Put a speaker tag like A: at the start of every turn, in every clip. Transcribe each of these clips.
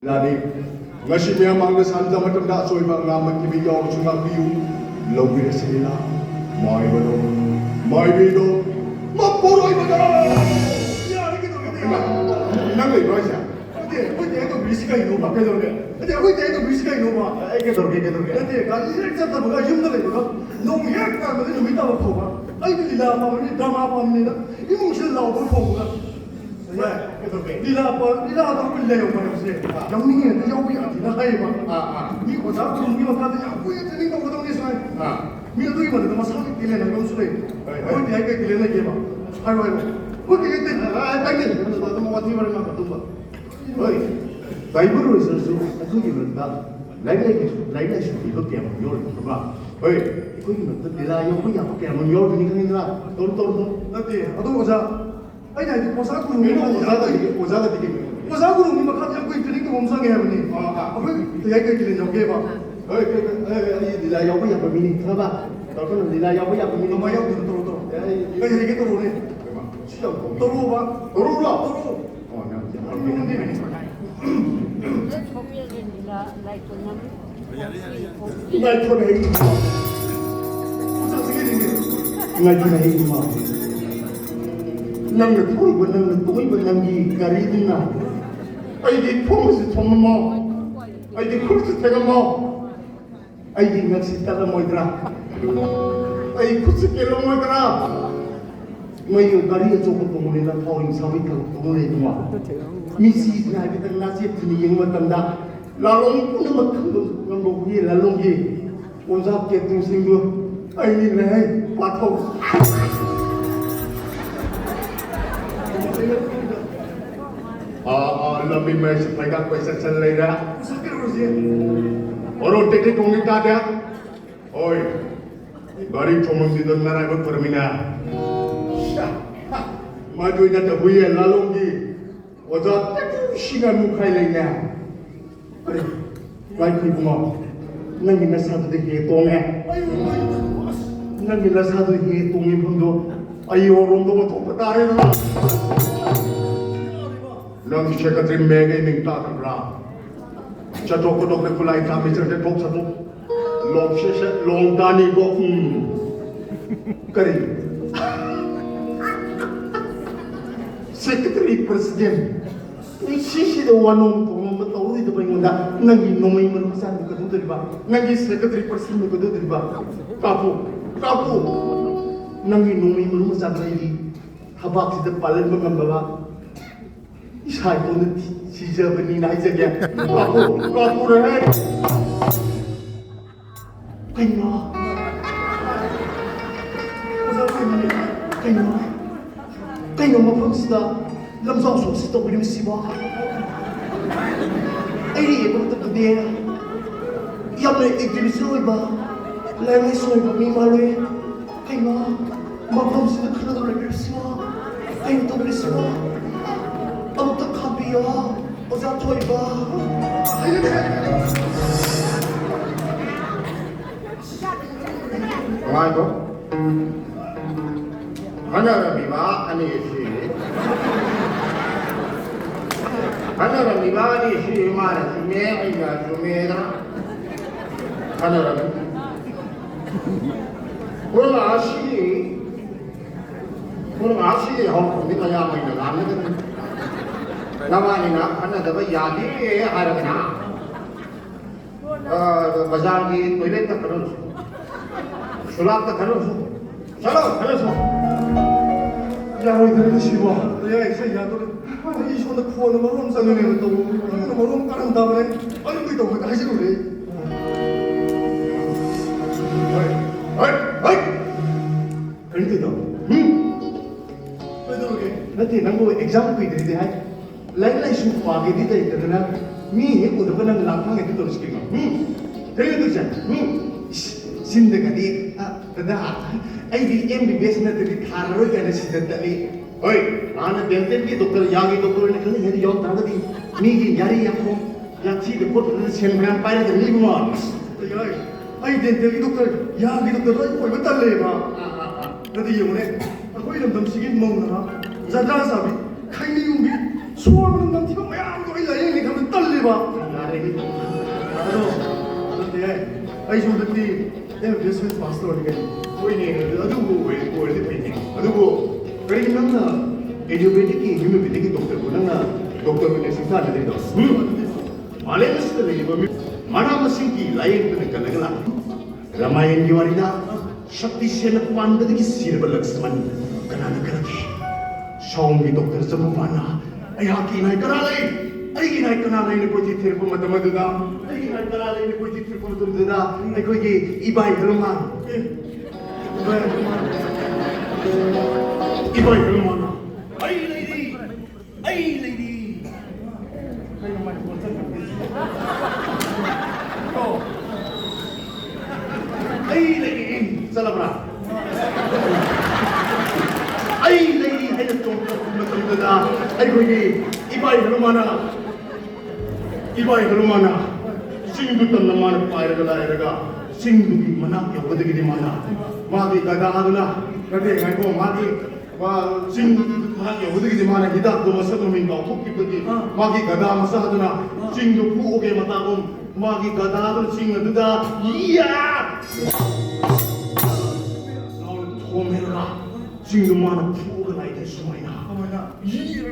A: Lani, ngasi mea mangga santa matam dak soy bang ngamat ki biyo chunga biu lobi resila mai bado mai bido mapuroi bado ya ni gitu gitu nang lei bro ya oye itu bisika ino ba kedo ne oye itu bisika ino ba kedo oye kali ini cerita baga yum na lei ba nong yak ka ma ni mita ba ko ba ai ni la ma ni drama pa ni na imong sila law ba ko ba Lila apa kulle yo mana sih? Yang ni yang jauh ya, tidak hay ba? Ni ko sa tu ni ba kata aku ya tadi ko dong ni sai. Ni tu iba tu masalah kile na kau sulit. Kau dia ke kile na ke ba? Hai hai. Kau ke te tadi tu mau wati mana nak tu ba? Oi. Bible research aku ni berda. Lain sih itu dia menjual tu ba. Oi. Kau ni berda lila yo kau yang pakai menjual ni kan ni lah. Tor. Nanti, aduh oza. 아니 보사구로 오자가 되게 보사구로 우리 막 하지 않고 있으니까 몸상에 하니 그 얘기를 여기 봐 리라 여기 앞에 미니 들어봐 너는 리라 여기 앞에 미니 뭐야 들어 얘기 또 오네 들어봐 nang tuoi benang kari dina, ai di pomsi thom mo, ai di kursi tega mo, ai di ngaksi tala moidra, ai kursi kelo moidra, mayu kari aja pun tumuli na thawing sawi kalo tumuli dua, misi na kita nasib ini yang matanda, lalong pun matang ngambo ye lalong ye, ozap ketu singgu, ai ni leh patau. Lebih masih mereka kuasa selera. Orang teknik kongin tak ada. Oi, bari cuma sidon narai berpermina. Maju ina terbuya lalonggi. Wajah singan mukai lainnya. Baik ibu mau. Nanti nasihat tu hitungnya. Nanti nasihat tu hitungnya pun tu. Ayo orang tu betul betul. Nang secretary mega ning ta kan ra chatok ko dok kulai ta mi chhe tok sa tok long dani go kari secretary president ni sisi do wanom to mo to ri do bangunda nangi nomai mer masan ko do riba nangi secretary president ko do riba kapu nangi nomai mer masan ri habak si de palen bangamba Isai pun si Jerman naik saja. Kau dah. Kaya mapun sida lamsang so sida beri mesti bah. Ini pun tu dia. Yang ni ikut suai bah. Lain suai bah ni malu. Kaya mapun sida kena tu beri mesti bah. Kaya tu beri mesti bah. Ông ta khabia, oza toy ba. Why go? Hana miba ani si. Hana miba ani si mana si me ina sumeda. Hana mi. Kurang asi, hong ni kaya mai na lam ni. Namanya karena dapat yadi harapnya bazar di toilet tak terus, sulap tak terus, terus. Ya, itu siapa? Ya, saya tu. Ini soal kuat nama sangat ni tu. Nama karang dah boleh. Aduh, kita buat hasil dulu. Hai. Ini tu. Betul ke? Nanti nanggu exam kita ini hai. Lain suku lagi di dalam itu kan, ni udah pernah langkang itu terus kita. Terus tu saja. Sinda kadi, tada. Aidi MBBS nanti di Thar roy kan sinda tadi. Oi, anak dental ni doktor, yang doktor ni kan hari jauh tangga di. Ni jari yang ko, yang si doktor ni sengram payah tu ni cuma. Aidi dental ni doktor, yang doktor roy betul le ba. Nanti yang mana? Aku ini dalam sikit mau na. Zadar sabi, kaini umbi. 수업은 난 티가 뭐야 또 이래 얘기 하면 떨리봐
B: ꯑꯩꯁꯣꯝꯗꯗꯤ ꯑꯦꯝꯕꯤꯕꯤꯑꯦꯁ ꯃꯥꯁꯇꯔꯅꯤ ꯀꯩꯅꯣ
A: ꯍꯣꯏꯅꯦ ꯑꯗꯨꯕꯨ ꯑꯣꯏꯔꯗꯤ ꯐꯩꯅꯦ ꯑꯗꯨꯕꯨ ꯀꯔꯤꯒꯤ ꯅꯪꯅ ꯑꯦꯂꯣꯄꯦꯊꯤꯛꯀꯤ ꯍꯤꯃꯣꯄꯦꯊꯤꯛꯀꯤ ꯗꯣꯛꯇꯔꯕꯨ ꯅꯪꯅ ꯗꯣꯛꯇꯔ ꯑꯣꯏꯅ ꯁꯤꯡꯊꯥꯅꯗ꯭ꯔꯤꯗꯣ ꯃꯥꯂꯦꯝ ꯑꯁꯤꯗ ꯂꯩꯔꯤꯕ ꯃꯅꯥ ꯃꯁꯤꯡꯒꯤ ꯂꯥꯌꯦꯡꯗꯨꯅ ꯀꯜꯂꯒ ꯂꯥꯛꯄ ꯔꯥꯃꯥꯌꯟꯒꯤ ꯋꯥꯔꯤꯗ ꯁꯛꯇꯤꯁꯦꯅ ꯄꯥꯟꯕꯗꯒꯤ ꯁꯤꯔꯕ ꯂꯛꯁꯃꯟ ꯀꯅꯥꯅ ꯀꯜꯂꯛꯈꯤ ꯁꯣꯝꯒꯤ ꯗꯣꯛꯇꯔ ꯆꯃꯨꯄꯥꯅ ꯑꯩꯍꯥꯛꯀꯤ ꯏꯅꯥꯏ ꯀꯅꯥ ꯂꯩ ꯑꯩꯒꯤ ꯏꯅꯥꯏ ꯀꯅꯥ ꯂꯩꯅ ꯀꯣꯏꯊꯤ ꯊꯤꯔꯛꯄ ꯃꯇꯝ ꯑꯗꯨꯗ ꯑꯩꯒꯤ ꯏꯅꯥꯏ ꯀꯅꯥ ꯂꯩꯅ ꯀꯣꯏꯊꯤ ꯊꯤꯔꯛꯄ ꯃꯇꯝꯗꯨꯗ ꯑꯩꯈꯣꯏꯒꯤ ꯏꯕꯥꯏ ꯍꯅꯨꯃꯥꯟ 이봐요 그러면 아이 레이디 아이 레이디 살아봐라 아이 레이디 해도 좀 맞습니다 아이고 이게 이봐요 그러면아 싱두 떴나마는 빠이러가 싱두기 만나 여거들이 많아 마디 가다 하더나 그래 가고 마디 싱 마디 여거들이 많아 기다도 마서도민가 토끼들이 마디 가다 마서 하더나 싱두 부오게 마다고 마디 가다 하더나 싱어드다 이야 나오는 토메라 싱두 많아 부오가 나이 될 수마이나 이야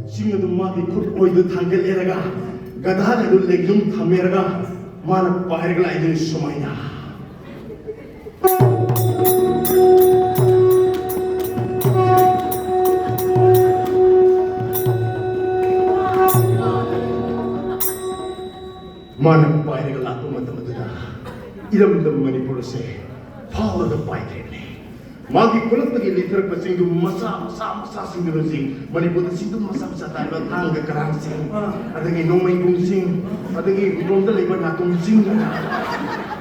A: 싱어도 마디 콧보이도 당길에다가 가다하나도 레좀 담에다가 마나 빠이를 아이들 수마이나 마나 빠이를 놔도 마다마다 이름도 머니푸르세 파워도 빠이겠네 마기 꿀럭들이 리터럭 싱도 마사 싱도로지 머니푸르 싱도 마사 타이바 탕가 그랑싱 아등이 농마이 공싱 아등이 우동들 이거 나 동싱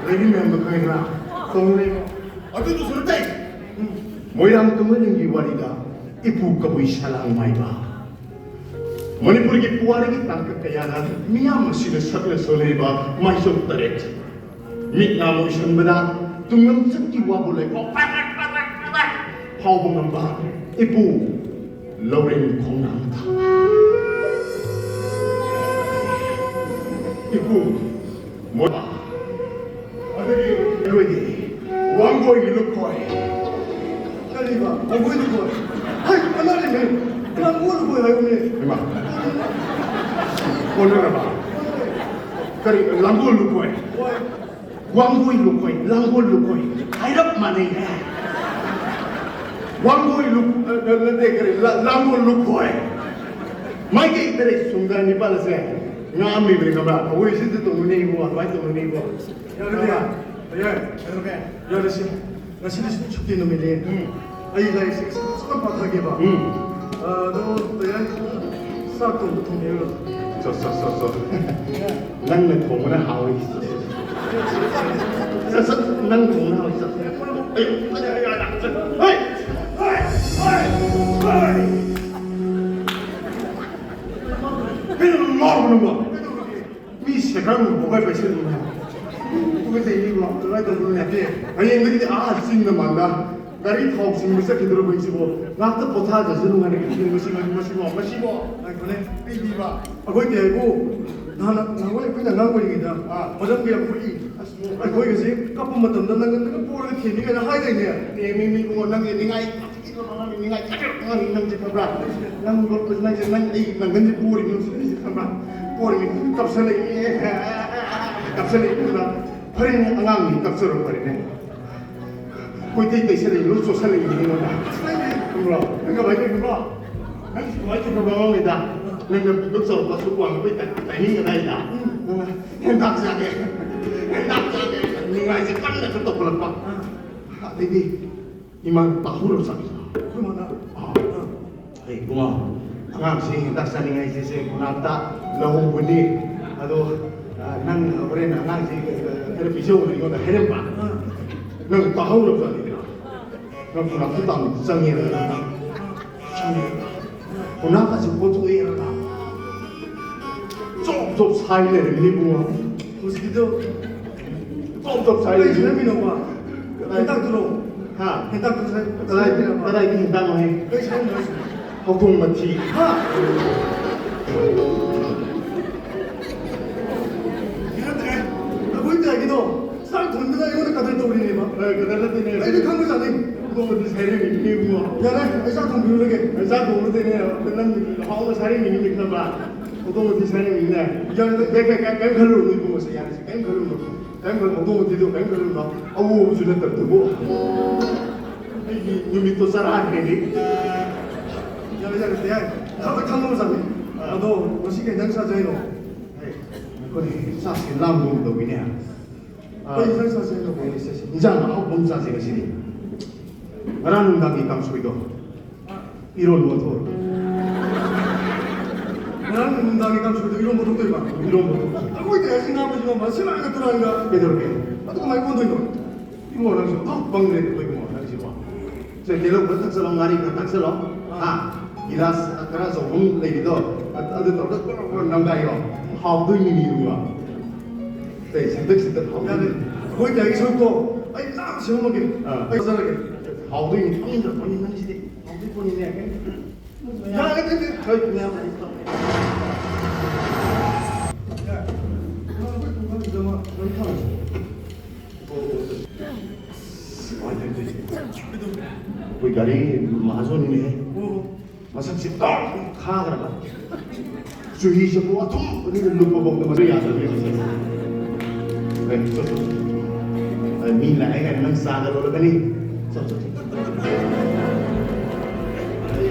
A: 레디 멤버 그이라 동네 아들도 소르대 모이람 그머는 기와리다 이부가 보이샬랑 마이바 머니푸르기 부와르기 땅끝 그야나 미야마시를 사들 소리바 마이쇼 따렛 밑나무 이션보다 둥염 섞기 와볼래 파워봉남바 이부 러렌 공남다 이부 뭐야 아들이 그에게 왕고에게 넣고해
B: 딸리가 왕고에도 거야 아이 하나님은 그냥 뭐를 거야 형님
A: 이마 올려라 그래 랑고를 넣고해 왕고에 넣고해 랑고를 넣고해 아이럽만해 왕고에 넣는데 그래 랑고를 넣고해 마이게 이들의 순간이 빨라서 나미 그러니까 오이 시도 또 문이고 와이도 문이고
B: 야르디야 이렇게 야르시 나 신이 죽게 놈이니 아이가 이제 수건 바닥에 봐 너 내가 싸도 통해요
A: 써 낭는 동문에 하고 있어 써 낭 동문에 하고 있어 그냥 뭐하는 거야 이 새끼는 뭐가 배시는 거야 그래서 이거 라이트 누르는데 아니 근데 싱는 만나 가리 턱 싱을 싹 들어 보이시고 나도 보타져 주는 거는 이런 것이 마시고
B: 아이 그래 삐비바 거기 대고 나는 그냥 나고리기다 어저께 우리 거기 가서 까쁜 맛도 난 보를 케미가 하이가 있네
A: 미미고 낭게 닝아이 이거 나는 닝아이 낭 남지 봐봐 낭 것도 낭이 낭 근데 보리 무슨 봐봐 보리 갑선에 그나 버리는 안강이 갑서로 버리네 거기 때 있어야 로소 살리 이거나 그럼 내가 많이 그거 아니 많이 그거입니다 내가 녹서 가서 구하는 거 있다 아니가 나이다 행답자게 네가 이제 깜짝 또 불렀다 아들이 이만 바후로 삽니다
B: 그만아
A: 아이 고마 항상 행답사니가 이제 고맙다 너무 분이 아도 난 올해는 항상 텔레비전으로 이거는 해nem봐 넌 바후로 삽니다 넌 고맙다 부상이라 고나까지 보조해라 좀 사이를 밀고
B: 거기도
A: 좀 사이를
B: 지나면 봐 해당 들어
A: 하
B: 해당 들어
A: 따라이 힘담아 해
B: 여기 잘 넣었어
A: 허공마티
B: 이런데 아버지 알기도 쌀 돈드나 이거는 까들 떠올리네 봐.
A: 그달라더니
B: 아이들 간 거잖아.
A: 그거 사람이 이기고
B: 야네 아이사 돈 비우려게.
A: 자도 오르더니 끝난 하고 사람이 이기니까 봐. 그거 사람이 있네.
B: 야네
A: 내가 뱅컬로 놓고 뭐서 야지 뱅컬로 놓고 뱅컬 그거 어디도 뱅컬로 놓고 아우 주랬다 두고 이 놈이 또 살아내니
B: 야네 야네 야 가서 간 거잖아. 너 멋있게 장사자이노.
A: 그래 사실 남동도 그냥
B: 빨리 장사자이노 뭐 있어.
A: 이장 아홉 몸사세가 시리 라는 당이 감소이도 이런 모토
B: 나는 문당이 감수도 이런 것도 있고.
A: 이런 모토
B: 아고 이제 야신 아버지가 마시나 안 들어가니까.
A: 깨달게
B: 아또 많이 본도 있노.
A: 이거 나서 방내도 보이고 뭐 나지 와 제대로 부탁스러운 말이 부탁스러워 이라스 그래서 온 레이도 아들 남가요 하우도 이미와 네 생각했을
B: 야네 거기 때 여기 서고 아이 나 시원하게. 아이 살아게.
A: 하우도 이미 통인들 본인 시대 하우도 본인이
B: 야 근데
A: 저희 그냥 있어 कोई गाड़ी महाजन ने मसक से 딱 खा कर बा 주희 저 뭐가 통 우리 루퍼 먹는 거 야자 왜 미 lại cái nó xa rồi cái đi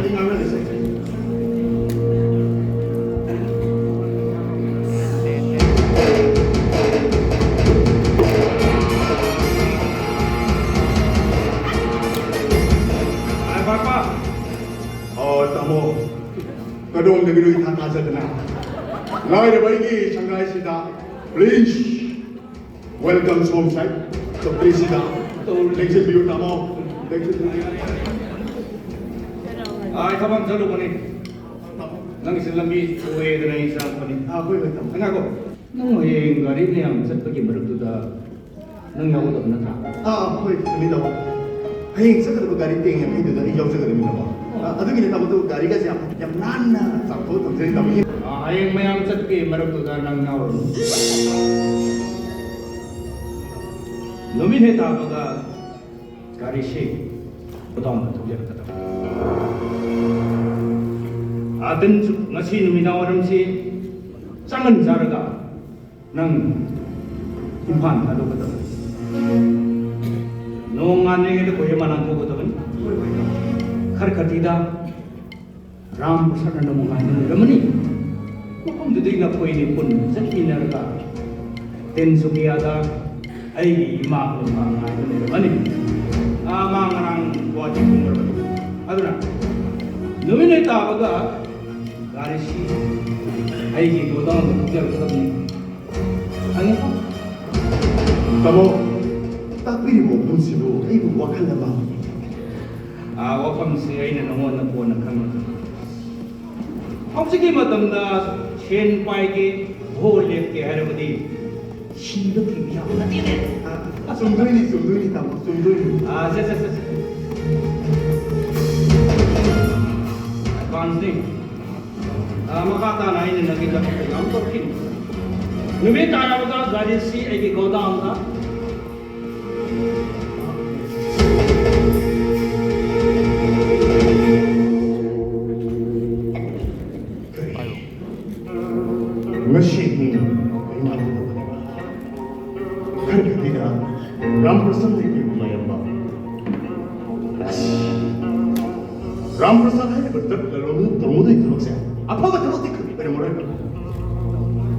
A: anh nói là gì tamo kadong de bilu ita ta sadna lai de baigi shanghai sida please welcome to home side so please sida to lecture bilu tamo lecture
C: ai thabam chalu bani nang silami oe de nai sa bani
A: koi mai tam
C: anga ko nang oe gari ne am chat pagi maruk tu da nang yaw da na tha
A: koi mi da hey sa ka gari teng hai de da i yaw sa ka mi da adugini tamo gari ga jam nanna sappo tam jai tam
C: ai mayam chat ki maruk tu da nang naw nomin he ta baga gari she bodong tu ya ta aden ngasi numina waram si changan jaraga nang impan ado ka nong ane ke ko yemanan ko ko खरखतीदा राम प्रसन्न नमुगाने रमनी मफम दुदीना कोइनि पुन जकिनरगा तेन सुकियादा आई इमा को माने रमनी आमा ngरang वाजि कुमर अदुना नमिने ताबगा गारिसी आई की गोदाम जर करनी अनि
A: tamo takbiri mo kunsibo ay wakal na ba
C: wafam si aina nangon na po na kami. Hawsiki matamda chen pai ke ho lek ke haramadi shindo ki biya na tine.
A: sumdui tamo sumdui
C: Se. Advance ni. Makata na ina nakita ko ang torkin. Numi kaya mo ka gari si ay ki godam ka.
A: ngasi kharbida ram prasad ne ki mayamba ram prasad hai but tab lo mu to mu de to se apa ga to de kare mo